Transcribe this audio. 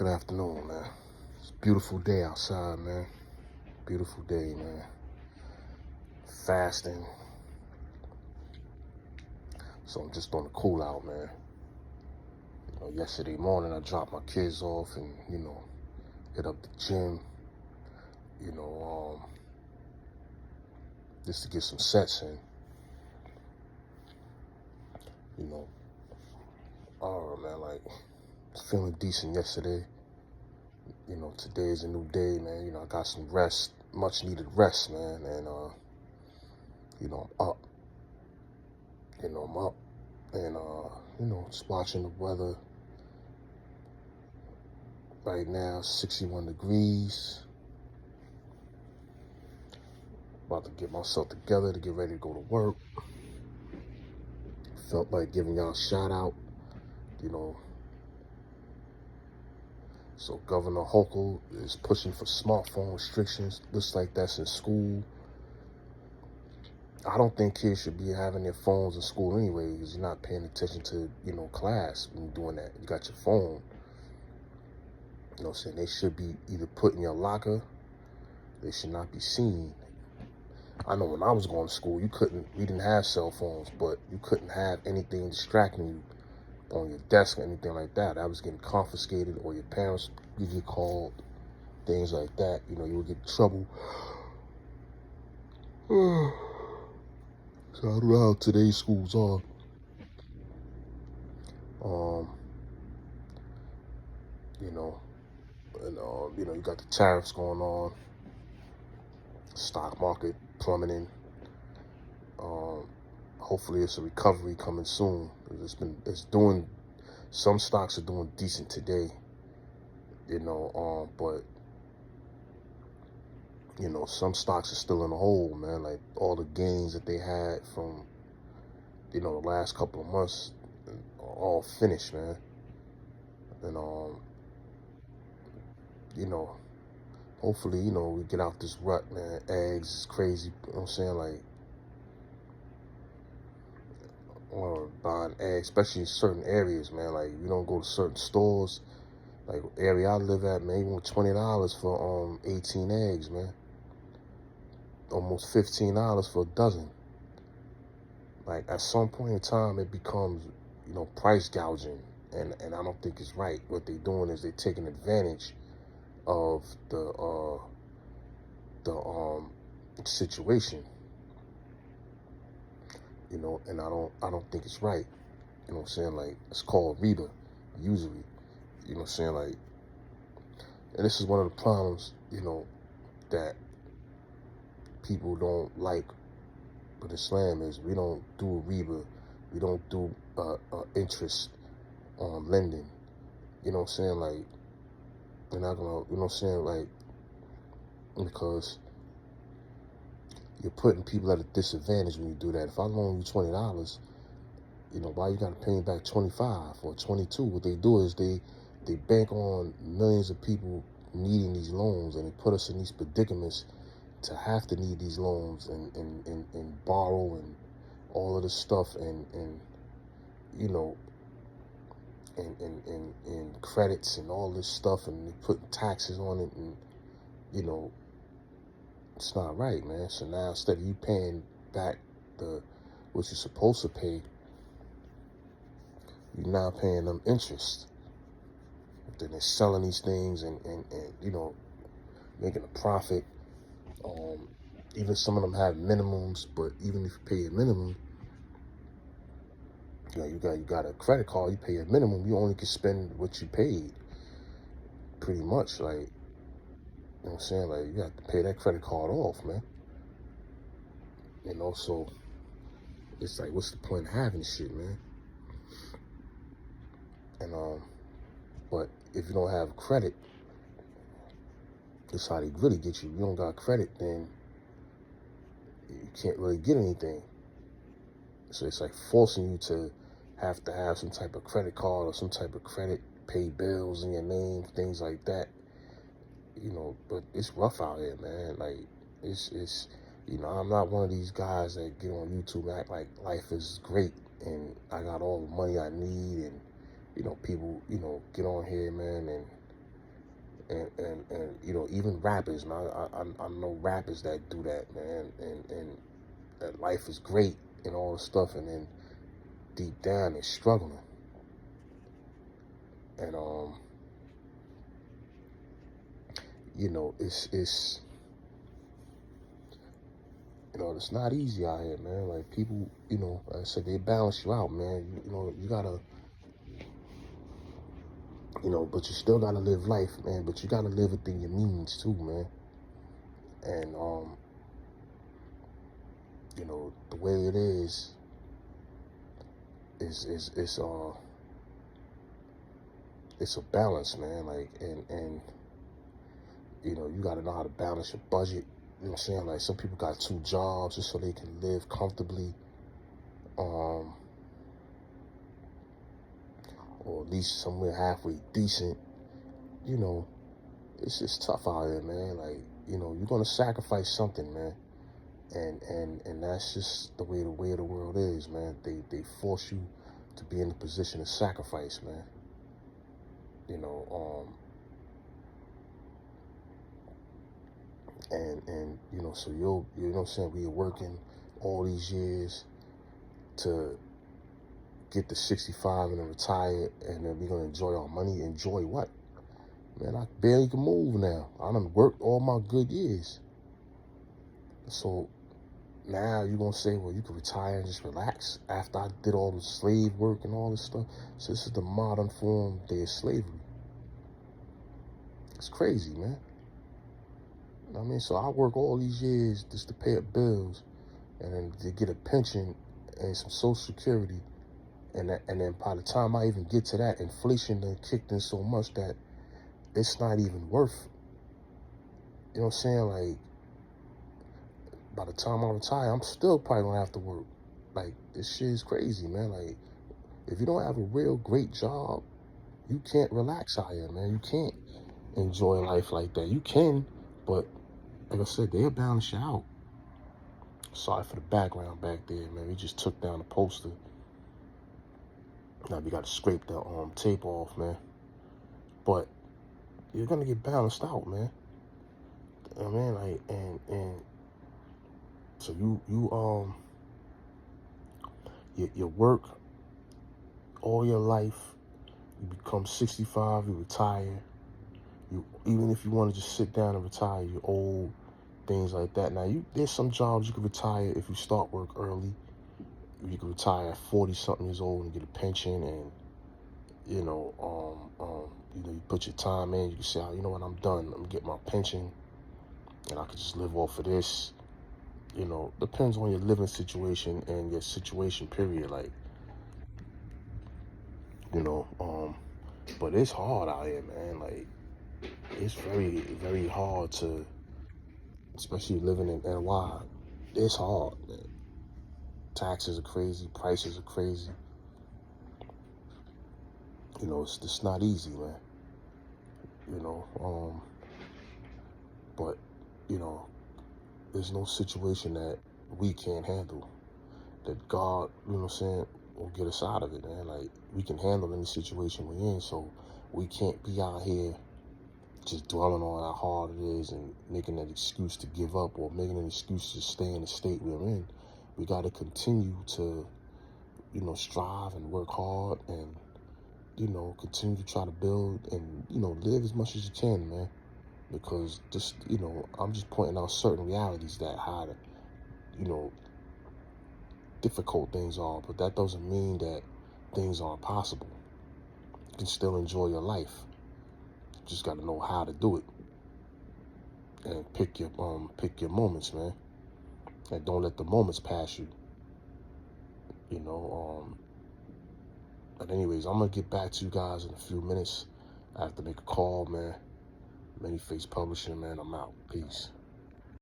Good afternoon, man. It's a beautiful day outside, man. Beautiful day, man. Fasting. So I'm just on the cool out, man. Yesterday morning I dropped my kids off and, hit up the gym, you know, just to get some sets in. Man, like, feeling decent yesterday. Today is a new day, man. I got some rest, much needed rest, man. And, I'm up. I'm up. And, just watching the weather. Right now, 61 degrees. About to get myself together to get ready to go to work. Felt like giving y'all a shout out, So Governor Hochul is pushing for smartphone restrictions. Looks like that's in school. I don't think kids should be having their phones in school anyway, because you're not paying attention to, class when you're doing that. You got your phone. They should be either put in your locker. They should not be seen. I know when I was going to school, we didn't have cell phones, but you couldn't have anything distracting you on your desk or anything like that. That was getting confiscated, or your parents would get called, things like that. You would get in trouble. So I don't know how today's schools are. You got the tariffs going on, stock market plummeting. Hopefully it's a recovery coming soon. Some stocks are doing decent today, but some stocks are still in the hole, man. Like all the gains that they had from, the last couple of months are all finished, man. And, hopefully, we get out this rut, man. Eggs is crazy, you know what I'm saying? Like, or buying eggs, especially in certain areas, man. Like, you don't go to certain stores. Like, area I live at, man, even with $20 for 18 eggs, man. Almost $15 for a dozen. Like, at some point in time, it becomes, price gouging. And I don't think it's right. What they're doing is they're taking advantage of the situation. And I don't think it's right. You know what I'm saying? Like, it's called Reba, usually. You know what I'm saying? Like, and this is one of the problems, that people don't like with Islam is we don't do Reba. We don't do interest on lending. You know what I'm saying? Like, you're not gonna, you know what I'm saying? Like, because you're putting people at a disadvantage when you do that. If I loan you $20, why you gotta pay me back 25 or 22? What they do is they bank on millions of people needing these loans, and they put us in these predicaments to have to need these loans and borrow and all of this stuff and credits and all this stuff, and they put taxes on it, and it's not right, man. So now instead of you paying back what you're supposed to pay, you're now paying them interest. Then they're selling these things and making a profit. Even some of them have minimums, but even if you pay a minimum, you got a credit card, you pay a minimum, you only can spend what you paid. Pretty much, like, you know what I'm saying? Like, you have to pay that credit card off, man. So it's like, what's the point of having this shit, man? And but if you don't have credit, that's how they really get you. If you don't got credit, then you can't really get anything. So it's like forcing you to have some type of credit card or some type of credit, pay bills in your name, things like that. But it's rough out here, man. Like, it's I'm not one of these guys that get on YouTube and act like life is great and I got all the money I need, and people, get on here, man, and and you know, even rappers, man. I know rappers that do that, man, and that life is great and all this stuff, and then deep down they're struggling, and you know, it's you know, it's not easy out here, man. Like people, you know, like I said, they balance you out, man. You know, you gotta, you know, but you still gotta live life, man. But you gotta live within your means too, man. And you know, the way it is it's a balance, man. Like and you know, you gotta know how to balance your budget. You know what I'm saying? Like some people got 2 jobs just so they can live comfortably, or at least somewhere halfway decent. You know, it's just tough out here, man. Like, you know, you're gonna sacrifice something, man. And that's just the way of the world is, man. They force you to be in a position of sacrifice, man. You know, and you know, so you know what I'm saying, we're working all these years to get to 65 and then retire, and then we're gonna enjoy our money. Enjoy what? Man, I barely can move now. I done worked all my good years. So now you're gonna say, well, you can retire and just relax after I did all the slave work and all this stuff. So this is the modern form day of slavery. It's crazy, man. You know what I mean? So I work all these years just to pay up bills and then to get a pension and some Social Security. And then by the time I even get to that, inflation done kicked in so much that it's not even worth, you know what I'm saying? Like, by the time I retire, I'm still probably gonna have to work. Like, this shit is crazy, man. Like, if you don't have a real great job, you can't relax out here, man. You can't enjoy life like that. You can, but like I said, they'll balance you out. Sorry for the background back there, man. We just took down the poster. Now we got to scrape the tape off, man. But you're gonna get balanced out, man. I mean, like, and so you work all your life. You become 65, you retire. You, even if you want to just sit down and retire, you're old, things like that. Now, there's some jobs you can retire if you start work early. You can retire at 40-something years old and get a pension, and you know, you put your time in. You can say, oh, you know what, I'm done. I'm getting my pension, and I can just live off of this. You know, depends on your living situation and your situation, period. Like, you know, but it's hard out here, man. Like, it's very, very hard to, especially living in NY. It's hard, man. Taxes are crazy, prices are crazy. You know, it's just not easy, man. You know, but, you know, there's no situation that we can't handle, that God, you know what I'm saying, will get us out of it, man. Like, we can handle any situation we're in, so we can't be out here just dwelling on how hard it is and making an excuse to give up or making an excuse to stay in the state we're in. We got to continue to, you know, strive and work hard and, you know, continue to try to build and, you know, live as much as you can, man. Because just, you know, I'm just pointing out certain realities that how, you know, difficult things are, but that doesn't mean that things aren't possible. You can still enjoy your life. You just got to know how to do it and pick your moments, man. And don't let the moments pass you. You know, but anyways, I'm gonna get back to you guys in a few minutes. I have to make a call, man. Many Face Publishing, man. I'm out. Peace.